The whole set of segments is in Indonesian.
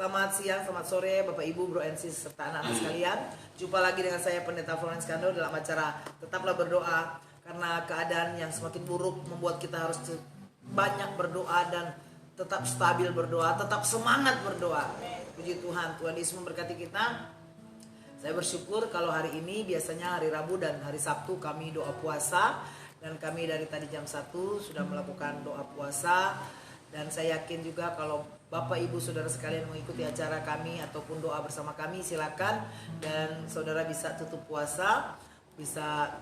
Selamat siang, selamat sore Bapak Ibu, Bro and Sis serta anak-anak sekalian. Jumpa lagi dengan saya Pendeta Florence Kando dalam acara Tetaplah Berdoa. Karena keadaan yang semakin buruk membuat kita harus banyak berdoa dan tetap stabil berdoa, tetap semangat berdoa. Puji Tuhan, Tuhan Yesus memberkati kita. Saya bersyukur kalau hari ini biasanya hari Rabu dan hari Sabtu kami doa puasa. Dan kami dari tadi jam 1 sudah melakukan doa puasa. Dan saya yakin juga kalau Bapak Ibu Saudara sekalian mengikuti acara kami ataupun doa bersama kami, silakan. Dan saudara bisa tutup puasa, bisa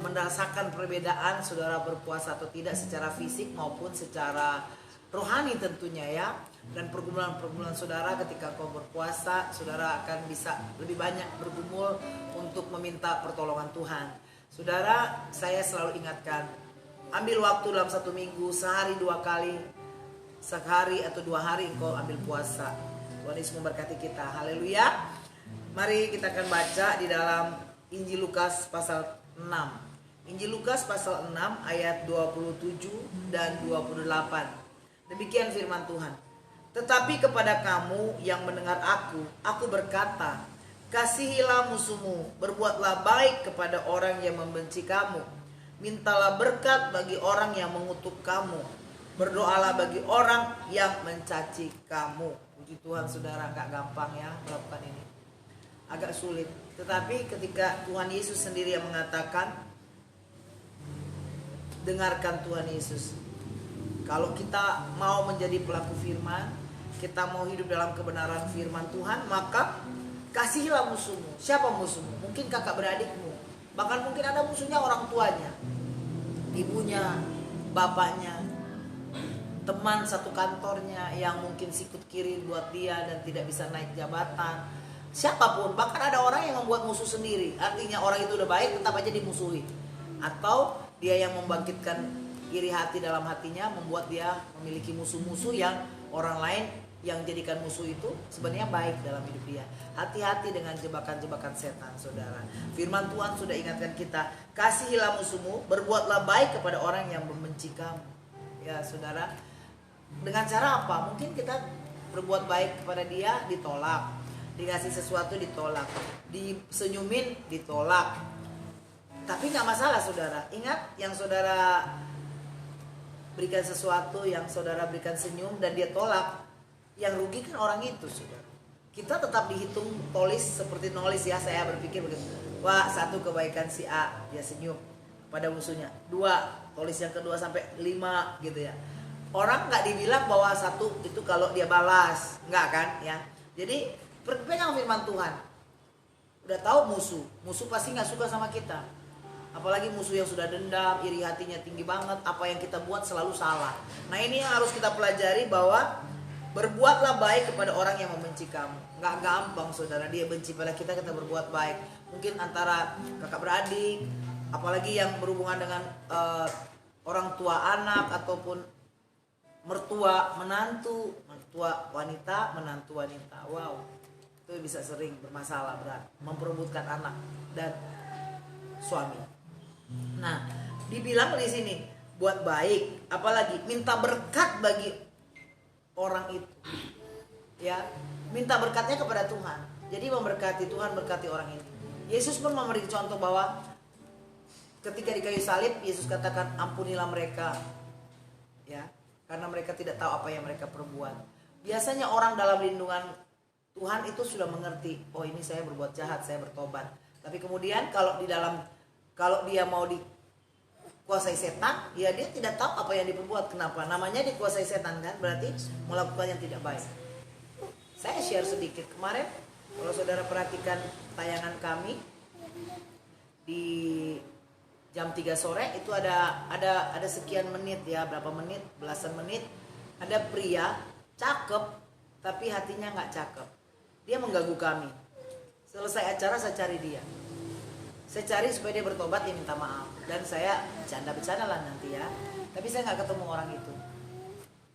merasakan perbedaan saudara berpuasa atau tidak secara fisik maupun secara rohani tentunya ya. Dan pergumulan-pergumulan saudara ketika kau berpuasa, saudara akan bisa lebih banyak bergumul untuk meminta pertolongan Tuhan. Saudara, saya selalu ingatkan, ambil waktu dalam satu minggu, sehari 2 kali, sehari atau 2 hari engkau ambil puasa. Tuhan Yesus memberkati kita. Haleluya. Mari kita akan baca di dalam Injil Lukas pasal 6. Injil Lukas pasal 6 ayat 27 dan 28. Demikian firman Tuhan. Tetapi kepada kamu yang mendengar aku berkata, kasihilah musuhmu, berbuatlah baik kepada orang yang membenci kamu. Mintalah berkat bagi orang yang mengutuk kamu. Berdoalah bagi orang yang mencaci kamu. Puji Tuhan saudara, agak gampang ya melakukan ini. Agak sulit. Tetapi ketika Tuhan Yesus sendiri yang mengatakan, dengarkan Tuhan Yesus. Kalau kita mau menjadi pelaku firman, kita mau hidup dalam kebenaran firman Tuhan, maka kasihilah musuhmu. Siapa musuhmu? Mungkin kakak beradikmu. Bahkan mungkin ada musuhnya orang tuanya, ibunya, bapaknya, teman satu kantornya yang mungkin sikut kiri buat dia dan tidak bisa naik jabatan. Siapapun, bahkan ada orang yang membuat musuh sendiri. Artinya orang itu udah baik tetap aja dimusuhi. Atau dia yang membangkitkan iri hati dalam hatinya membuat dia memiliki musuh-musuh yang orang lain yang jadikan musuh itu sebenarnya baik dalam hidup dia. Hati-hati dengan jebakan-jebakan setan, saudara. Firman Tuhan sudah ingatkan kita, kasihilah musuhmu, berbuatlah baik kepada orang yang membenci kamu. Ya, saudara. Dengan cara apa? Mungkin kita berbuat baik kepada dia, ditolak. Dikasih sesuatu, ditolak. Disenyumin, ditolak. Tapi gak masalah, saudara. Ingat, yang saudara berikan sesuatu, yang saudara berikan senyum dan dia tolak, yang rugi kan orang itu, saudara. Kita tetap dihitung tolis seperti nulis ya. Saya berpikir begitu. Wah, 1 kebaikan si A, dia senyum pada musuhnya. 2, tolis yang kedua sampai 5 gitu ya. Orang nggak dibilang bahwa 1 itu kalau dia balas, nggak kan ya. Jadi pegang firman Tuhan. Udah tahu musuh pasti nggak suka sama kita. Apalagi musuh yang sudah dendam, iri hatinya tinggi banget. Apa yang kita buat selalu salah. Nah ini yang harus kita pelajari bahwa berbuatlah baik kepada orang yang membenci kamu. Nggak gampang saudara, dia benci pada kita berbuat baik. Mungkin antara kakak beradik, apalagi yang berhubungan dengan orang tua anak ataupun mertua menantu, mertua wanita, menantu wanita. Wow, itu bisa sering bermasalah berat, memperebutkan anak dan suami. Nah, dibilang di sini buat baik, apalagi minta berkat bagi orang itu. Ya, minta berkatnya kepada Tuhan. Jadi memberkati Tuhan, berkati orang ini. Yesus pun memberi contoh bahwa ketika di kayu salib, Yesus katakan ampunilah mereka. Ya. Karena mereka tidak tahu apa yang mereka perbuat. Biasanya orang dalam lindungan Tuhan itu sudah mengerti, oh ini saya berbuat jahat, saya bertobat. Tapi kemudian kalau dia mau dikuasai setan, ya dia tidak tahu apa yang diperbuat. Kenapa? Namanya dikuasai setan kan, berarti melakukan yang tidak baik. Saya share sedikit kemarin, kalau saudara perhatikan tayangan kami di jam 3 sore itu ada sekian menit ya, berapa menit, belasan menit. Ada pria cakep tapi hatinya nggak cakep. Dia mengganggu kami. Selesai acara saya cari dia. Saya cari supaya dia bertobat, dia minta maaf. Dan saya bercanda lah nanti ya. Tapi saya nggak ketemu orang itu.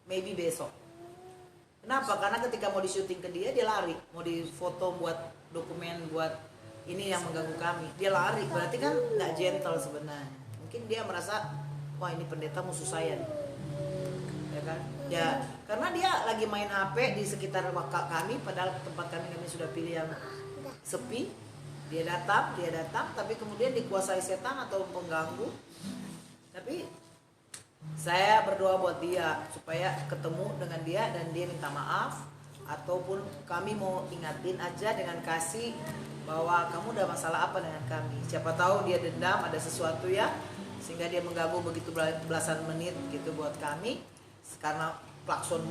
Maybe besok. Kenapa? Karena ketika mau di-syuting ke dia lari. Mau difoto buat dokumen, buat ini yang mengganggu kami. Dia lari, berarti kan nggak gentle sebenarnya. Mungkin dia merasa, wah ini pendeta musuh saya nih. Ya kan? Ya, karena dia lagi main HP di sekitar kami, padahal tempat kami sudah pilih yang sepi. Dia datang, tapi kemudian dikuasai setan atau pengganggu. Tapi saya berdoa buat dia supaya ketemu dengan dia dan dia minta maaf, ataupun kami mau ingatin aja dengan kasih bahwa kamu udah masalah apa dengan kami. Siapa tahu dia dendam ada sesuatu ya, sehingga dia mengganggu begitu belasan menit gitu buat kami. Karena klakson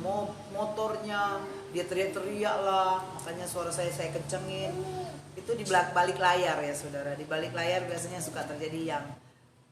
motornya, dia teriak-teriak lah, makanya suara saya kencengin. Itu di balik layar ya saudara, di balik layar biasanya suka terjadi yang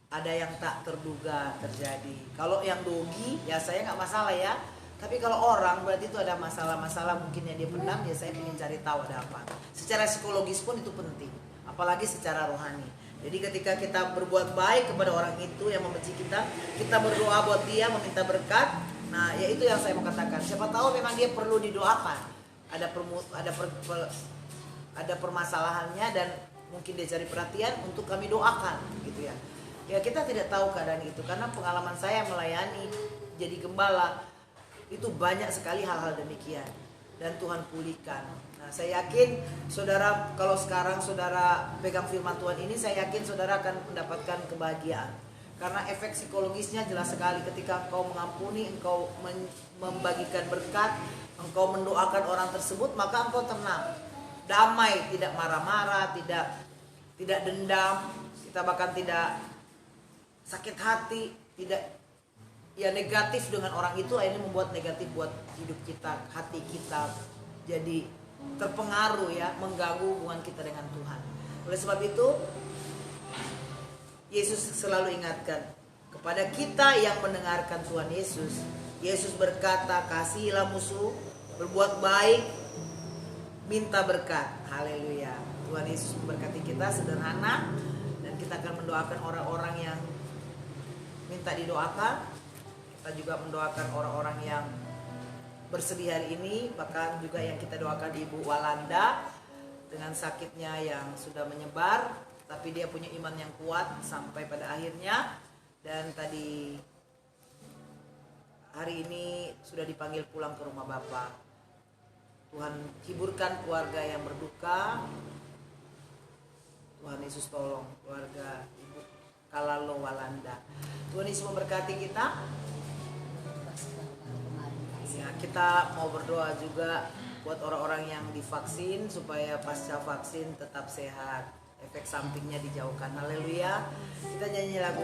ada yang tak terduga terjadi. Kalau yang dogi ya saya nggak masalah ya, tapi kalau orang berarti itu ada masalah-masalah mungkin yang dia pendam, ya saya ingin cari tahu ada apa. Secara psikologis pun itu penting, apalagi secara rohani. Jadi ketika kita berbuat baik kepada orang itu yang membenci kita, kita berdoa buat dia, meminta berkat. Nah, ya itu yang saya mau katakan. Siapa tahu memang dia perlu didoakan. Ada permasalahannya dan mungkin dia cari perhatian untuk kami doakan, gitu ya. Ya kita tidak tahu keadaan itu, karena pengalaman saya melayani jadi gembala itu banyak sekali hal-hal demikian dan Tuhan pulihkan. Nah, saya yakin saudara, kalau sekarang saudara pegang firman Tuhan ini, saya yakin saudara akan mendapatkan kebahagiaan. Karena efek psikologisnya jelas sekali. Ketika engkau mengampuni, engkau membagikan berkat, engkau mendoakan orang tersebut, maka engkau tenang, damai, tidak marah-marah, tidak dendam, kita bahkan tidak sakit hati, tidak ya negatif dengan orang itu. Akhirnya membuat negatif buat hidup kita, hati kita jadi terpengaruh ya, mengganggu hubungan kita dengan Tuhan. Oleh sebab itu Yesus selalu ingatkan kepada kita yang mendengarkan Tuhan Yesus. Yesus berkata, kasihilah musuh, berbuat baik, minta berkat. Haleluya. Tuhan Yesus memberkati kita sederhana, dan kita akan mendoakan orang-orang yang minta didoakan. Kita juga mendoakan orang-orang yang bersedih hari ini, bahkan juga yang kita doakan Ibu Walanda dengan sakitnya yang sudah menyebar, tapi dia punya iman yang kuat sampai pada akhirnya. Dan tadi hari ini sudah dipanggil pulang ke rumah Bapa. Tuhan hiburkan keluarga yang berduka. Tuhan Yesus tolong keluarga Ibu Kalalo Walanda. Tuhan Yesus memberkati kita. Ya, kita mau berdoa juga buat orang-orang yang divaksin supaya pasca vaksin tetap sehat, efek sampingnya dijauhkan. Haleluya. Kita nyanyi lagu